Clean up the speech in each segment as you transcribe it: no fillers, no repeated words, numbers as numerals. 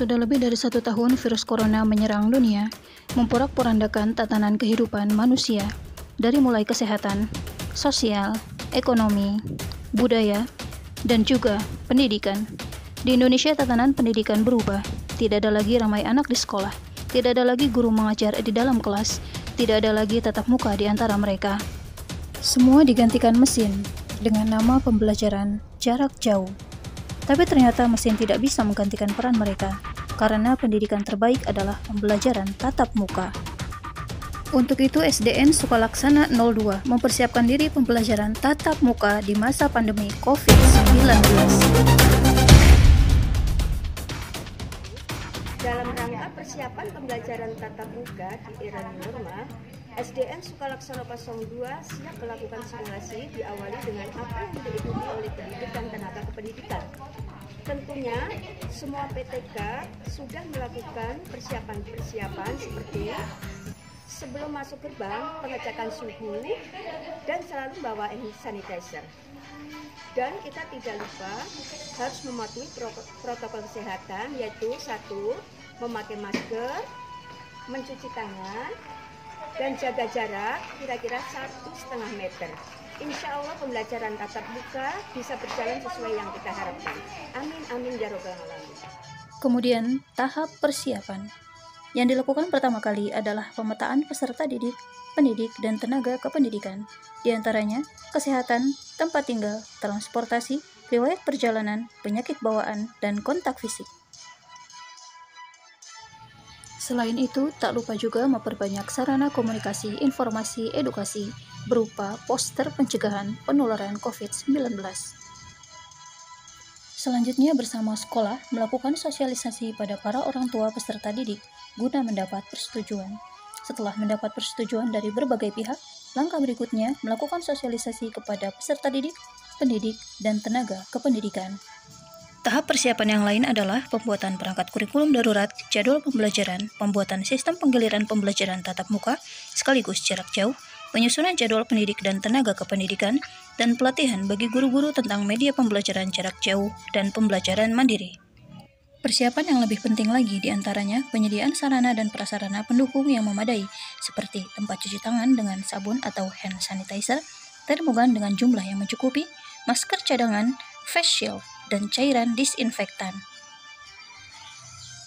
Sudah lebih dari 1 tahun virus corona menyerang dunia, memporak-porandakan tatanan kehidupan manusia, dari mulai kesehatan, sosial, ekonomi, budaya, dan juga pendidikan. Di Indonesia tatanan pendidikan berubah, tidak ada lagi ramai anak di sekolah, tidak ada lagi guru mengajar di dalam kelas, tidak ada lagi tatap muka di antara mereka. Semua digantikan mesin dengan nama pembelajaran jarak jauh. Tapi ternyata mesin tidak bisa menggantikan peran mereka, karena pendidikan terbaik adalah pembelajaran tatap muka. Untuk itu SDN Sukalaksana 02 mempersiapkan diri pembelajaran tatap muka di masa pandemi COVID-19. Dalam rangka persiapan pembelajaran tatap muka di era new normal, SDN Sukalaksana 02 siap melakukan simulasi diawali dengan apa yang diikuti oleh pendidik dan tenaga kependidikan. Tentunya semua PTK sudah melakukan persiapan seperti sebelum masuk gerbang pengecekan suhu dan selalu bawa hand sanitizer. Dan kita tidak lupa harus mematuhi protokol kesehatan, yaitu 1. Memakai masker, mencuci tangan, dan jaga jarak kira-kira 1,5 meter. Insya Allah pembelajaran tatap muka bisa berjalan sesuai yang kita harapkan. Amin, amin, ya robbal alamin. Kemudian, tahap persiapan. Yang dilakukan pertama kali adalah pemetaan peserta didik, pendidik, dan tenaga kependidikan. Di antaranya, kesehatan, tempat tinggal, transportasi, riwayat perjalanan, penyakit bawaan, dan kontak fisik. Selain itu, tak lupa juga memperbanyak sarana komunikasi, informasi, edukasi, berupa poster pencegahan penularan COVID-19. Selanjutnya bersama sekolah melakukan sosialisasi pada para orang tua peserta didik guna mendapat persetujuan. Setelah mendapat persetujuan dari berbagai pihak, langkah berikutnya melakukan sosialisasi kepada peserta didik, pendidik, dan tenaga kependidikan. Tahap persiapan yang lain adalah pembuatan perangkat kurikulum darurat, jadwal pembelajaran, pembuatan sistem penggiliran pembelajaran tatap muka sekaligus jarak jauh, penyusunan jadwal pendidik dan tenaga kependidikan, dan pelatihan bagi guru-guru tentang media pembelajaran jarak jauh dan pembelajaran mandiri. Persiapan yang lebih penting lagi diantaranya penyediaan sarana dan prasarana pendukung yang memadai, seperti tempat cuci tangan dengan sabun atau hand sanitizer, termogan dengan jumlah yang mencukupi, masker cadangan, face shield, dan cairan disinfektan.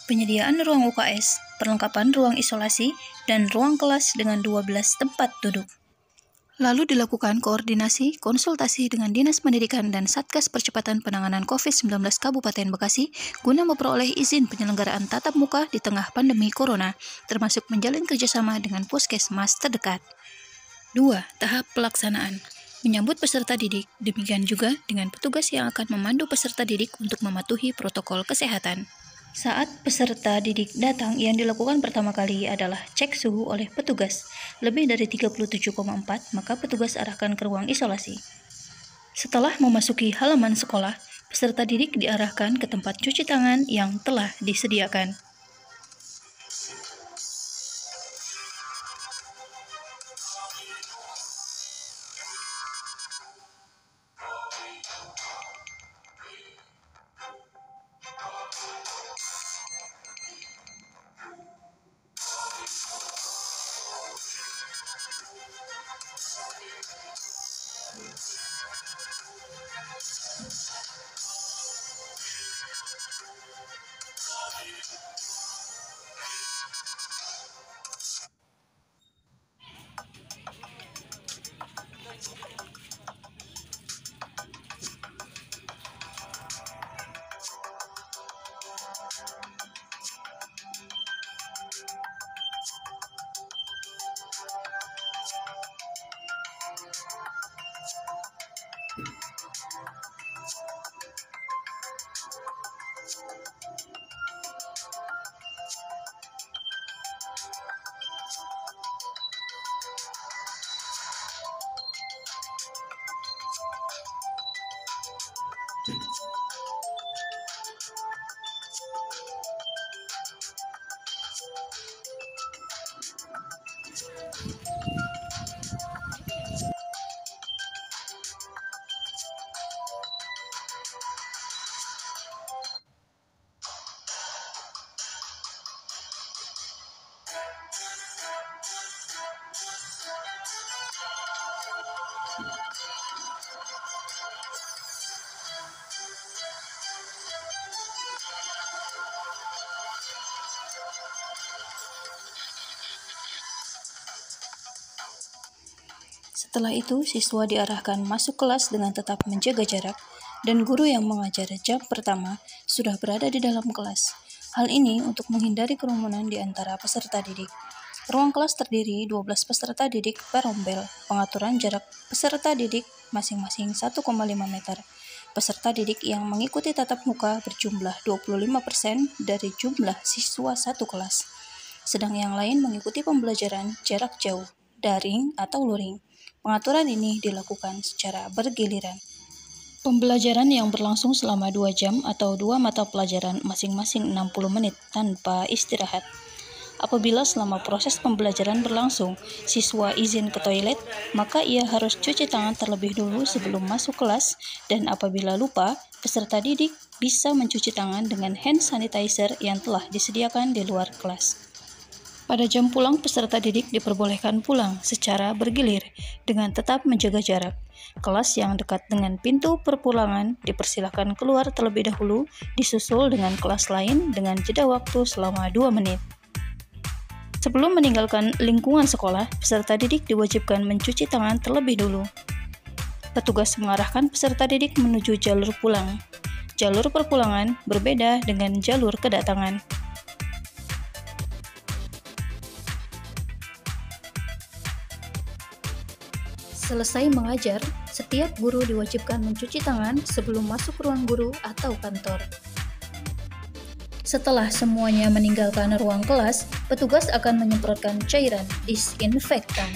Penyediaan ruang UKS, perlengkapan ruang isolasi, dan ruang kelas dengan 12 tempat duduk. Lalu dilakukan koordinasi, konsultasi dengan Dinas Pendidikan dan Satgas Percepatan Penanganan COVID-19 Kabupaten Bekasi guna memperoleh izin penyelenggaraan tatap muka di tengah pandemi Corona, termasuk menjalin kerjasama dengan puskesmas terdekat. 2. Tahap pelaksanaan. Menyambut peserta didik, demikian juga dengan petugas yang akan memandu peserta didik untuk mematuhi protokol kesehatan. Saat peserta didik datang, yang dilakukan pertama kali adalah cek suhu oleh petugas. Lebih dari 37,4, maka petugas arahkan ke ruang isolasi. Setelah memasuki halaman sekolah, peserta didik diarahkan ke tempat cuci tangan yang telah disediakan. Setelah itu, siswa diarahkan masuk kelas dengan tetap menjaga jarak, dan guru yang mengajar jam pertama sudah berada di dalam kelas. Hal ini untuk menghindari kerumunan di antara peserta didik. Ruang kelas terdiri 12 peserta didik per rombel. Pengaturan jarak peserta didik masing-masing 1,5 meter. Peserta didik yang mengikuti tatap muka berjumlah 25% dari jumlah siswa satu kelas. Sedang yang lain mengikuti pembelajaran jarak jauh, daring atau luring. Pengaturan ini dilakukan secara bergiliran. Pembelajaran yang berlangsung selama 2 jam atau 2 mata pelajaran masing-masing 60 menit tanpa istirahat. Apabila selama proses pembelajaran berlangsung, siswa izin ke toilet, maka ia harus cuci tangan terlebih dulu sebelum masuk kelas, dan apabila lupa, peserta didik bisa mencuci tangan dengan hand sanitizer yang telah disediakan di luar kelas. Pada jam pulang, peserta didik diperbolehkan pulang secara bergilir dengan tetap menjaga jarak. Kelas yang dekat dengan pintu perpulangan dipersilakan keluar terlebih dahulu, disusul dengan kelas lain dengan jeda waktu selama 2 menit. Sebelum meninggalkan lingkungan sekolah, peserta didik diwajibkan mencuci tangan terlebih dulu. Petugas mengarahkan peserta didik menuju jalur pulang. Jalur perpulangan berbeda dengan jalur kedatangan. Selesai mengajar, setiap guru diwajibkan mencuci tangan sebelum masuk ruang guru atau kantor. Setelah semuanya meninggalkan ruang kelas, petugas akan menyemprotkan cairan disinfektan.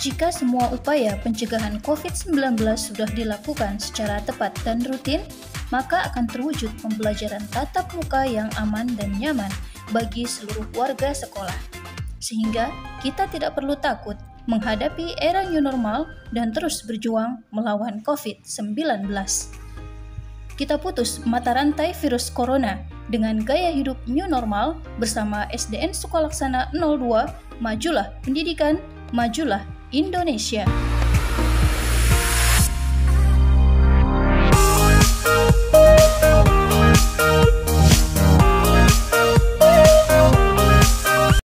Jika semua upaya pencegahan COVID-19 sudah dilakukan secara tepat dan rutin, maka akan terwujud pembelajaran tatap muka yang aman dan nyaman bagi seluruh warga sekolah. Sehingga kita tidak perlu takut menghadapi era new normal dan terus berjuang melawan COVID-19. Kita putus mata rantai virus corona dengan gaya hidup new normal bersama SDN Sukalaksana 02, majulah pendidikan, majulah Indonesia.